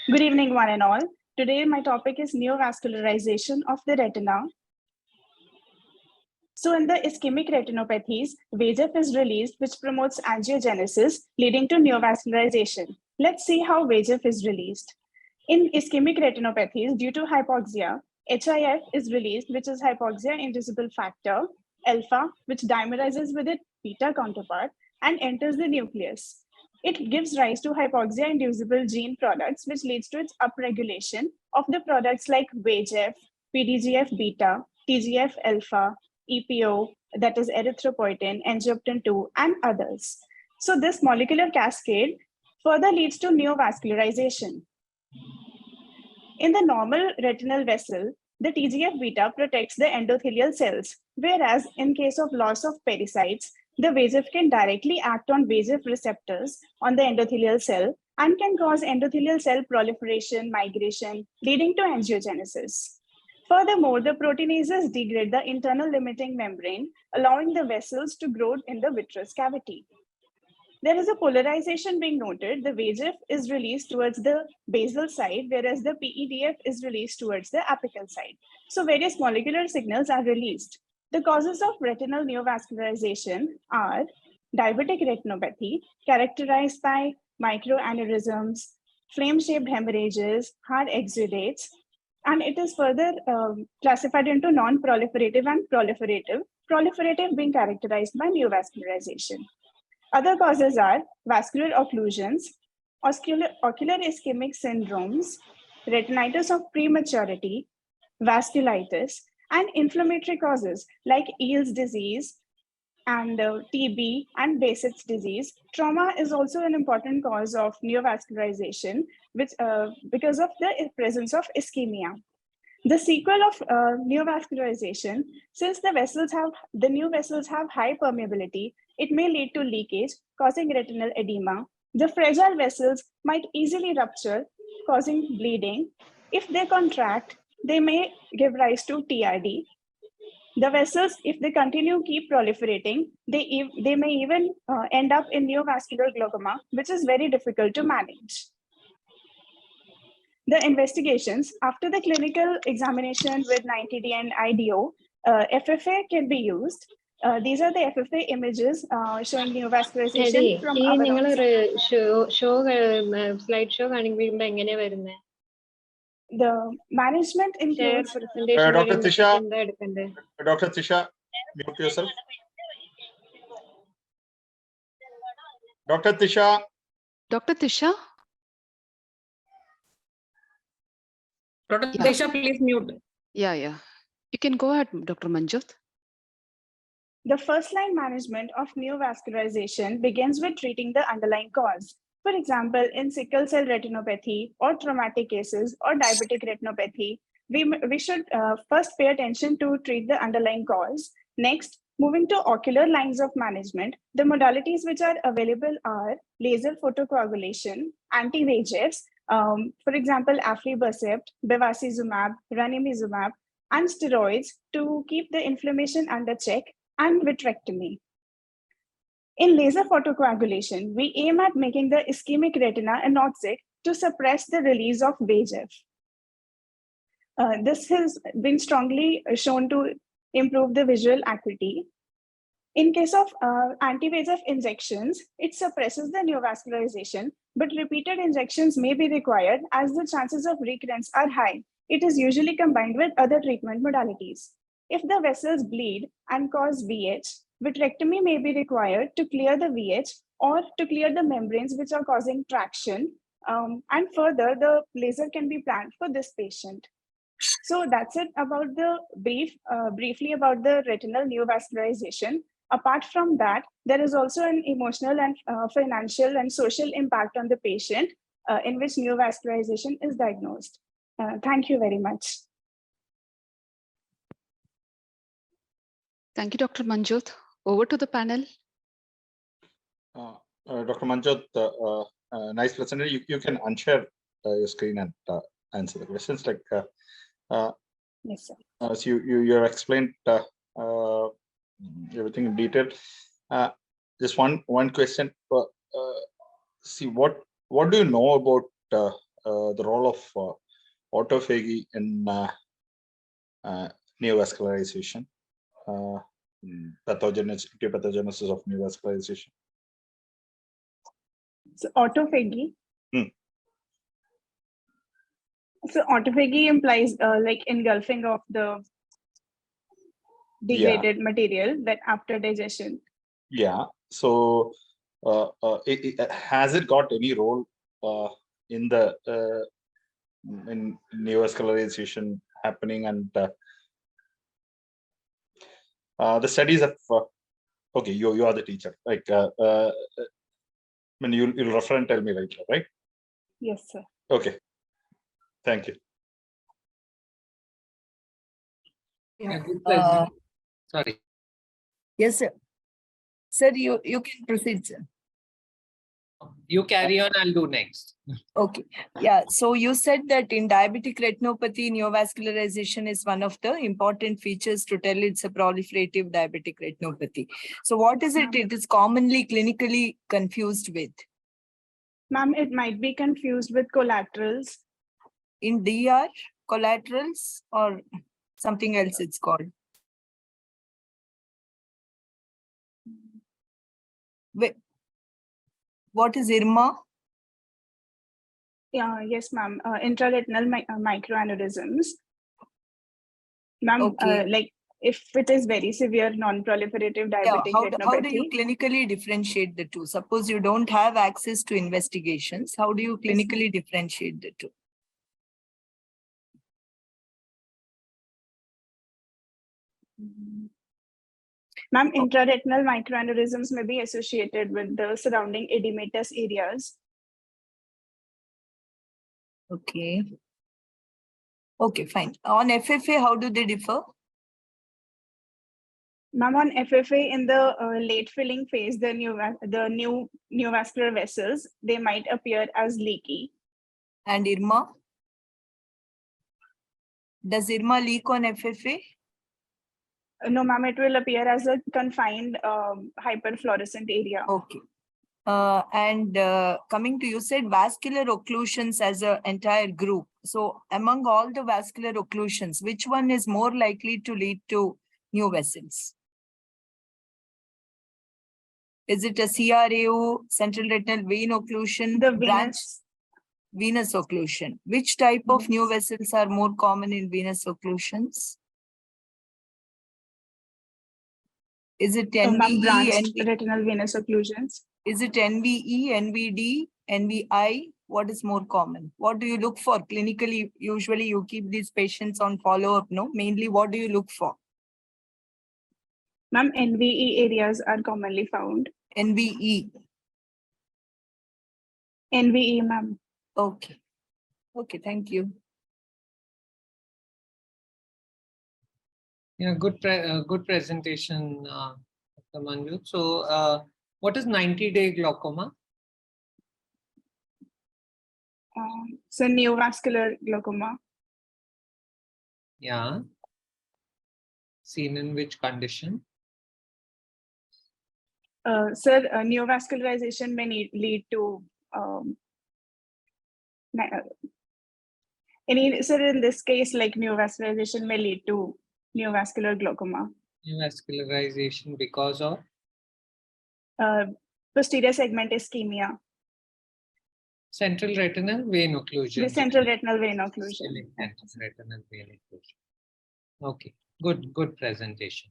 Good evening, one and all. Today, my topic is neovascularization of the retina. So in the ischemic retinopathies, VEGF is released, which promotes angiogenesis, leading to neovascularization. Let's see how VEGF is released. In ischemic retinopathies, due to hypoxia, HIF is released, which is hypoxia-inducible factor, alpha, which dimerizes with its beta counterpart and enters the nucleus. It gives rise to hypoxia-inducible gene products, which leads to its upregulation of the products like VEGF, PDGF-beta, TGF-alpha, EPO, that is erythropoietin, angiotensin-2, and others. So this molecular cascade further leads to neovascularization. In the normal retinal vessel, the TGF-beta protects the endothelial cells, whereas in case of loss of pericytes, the VEGF can directly act on VEGF receptors on the endothelial cell and can cause endothelial cell proliferation, migration, leading to angiogenesis. Furthermore, the proteinases degrade the internal limiting membrane, allowing the vessels to grow in the vitreous cavity. There is a polarization being noted. The VEGF is released towards the basal side, whereas the PEDF is released towards the apical side. So various molecular signals are released. The causes of retinal neovascularization are diabetic retinopathy, characterized by microaneurysms, flame-shaped hemorrhages, hard exudates, and it is further classified into non-proliferative and proliferative, proliferative being characterized by neovascularization. Other causes are vascular occlusions, ocular ischemic syndromes, retinitis of prematurity, vasculitis, and inflammatory causes like Eales disease and TB and Behçet's disease. Trauma is also an important cause of neovascularization, which, because of the presence of ischemia. The sequel of neovascularization, since the new vessels have high permeability, it may lead to leakage, causing retinal edema. The fragile vessels might easily rupture, causing bleeding. If they contract, they may give rise to TRD. The vessels, if they keep proliferating, they may even end up in neovascular glaucoma, which is very difficult to manage. The investigations, after the clinical examination with 90D and IDO, FFA can be used. These are the FFA images showing neovascularization from our The management includes Dr. Tisha, mute yourself. Dr. Tisha. Dr. Tisha? Dr. Tisha, please mute. Yeah. You can go ahead, Dr. Manjot. The first-line management of neovascularization begins with treating the underlying cause. For example, in sickle cell retinopathy or traumatic cases or diabetic retinopathy, we should first pay attention to treat the underlying cause. Next, moving to ocular lines of management, the modalities which are available are laser photocoagulation, anti-VEGFs, for example, aflibercept, bevacizumab, ranibizumab, and steroids to keep the inflammation under check, and vitrectomy. In laser photocoagulation, we aim at making the ischemic retina anoxic to suppress the release of VEGF. This has been strongly shown to improve the visual acuity. In case of anti-VEGF injections, it suppresses the neovascularization, but repeated injections may be required as the chances of recurrence are high. It is usually combined with other treatment modalities. If the vessels bleed and cause VH, vitrectomy may be required to clear the VH or to clear the membranes which are causing traction. And further, the laser can be planned for this patient. So that's it about the briefly about the retinal neovascularization. Apart from that, there is also an emotional and financial and social impact on the patient in which neovascularization is diagnosed. Thank you very much. Thank you, Dr. Manjot. Over to the panel. Dr. Manjot, nice presentation. You can unshare your screen and answer the questions. Like, yes, sir. As you explained everything in detail. Just one question. See, what do you know about the role of autophagy in neovascularization, etiopathogenesis of neovascularization. So autophagy. Hmm. So autophagy implies like engulfing of the degraded material that after digestion. Yeah. So has it got any role in the in neovascularization happening, and the studies of okay, you are the teacher, like when you'll refer and tell me later, right? Yes, sir. Okay, thank you. Yeah, good Uh, question. Sorry. Yes, sir. Sir, you can proceed, sir. You carry on, I'll do next. Okay. Yeah. So you said that in diabetic retinopathy, neovascularization is one of the important features to tell it's a proliferative diabetic retinopathy. So what is it? It is commonly clinically confused with. Ma'am, it might be confused with collaterals. In DR, collaterals or something else it's called. Wait, what is IRMA? Yeah, yes, ma'am. Intraretinal microaneurysms. Ma'am, Okay. like if it is very severe non-proliferative Yeah, diabetic how do you retinopathy, clinically differentiate the two? Suppose you don't have access to investigations, how do you Yes, clinically differentiate the two? ma'am, intraretinal microaneurysms may be associated with the surrounding edematous areas. Okay. Okay, fine. On FFA, how do they differ? Ma'am, on FFA in the late filling phase, the new neovascular vessels, they might appear as leaky. And IRMA? Does IRMA leak on FFA? No, ma'am, it will appear as a confined hyperfluorescent area. Okay. Coming to, you said vascular occlusions as an entire group. So among all the vascular occlusions, which one is more likely to lead to new vessels? Is it a CRAO, central retinal vein occlusion, The branch venous occlusion? Which type of new vessels are more common in venous occlusions? Is it ma'am, NVE, branched retinal venous occlusions. Is it NVE, NVD, NVI? What is more common? What do you look for clinically? Usually you keep these patients on follow-up, no? Mainly what do you look for? Ma'am, NVE areas are commonly found. NVE. NVE, ma'am. Okay. Okay, thank you. Yeah, good presentation, Dr. Manjot. So, what is 90-day glaucoma? So neovascular glaucoma. Yeah. Seen in which condition? Sir, neovascularization may lead to sir, in this case, like neovascularization may lead to neovascular glaucoma. Neovascularization because of? Posterior segment ischemia. Central retinal vein occlusion. The central retinal vein occlusion. Central retinal vein occlusion. Okay, good presentation.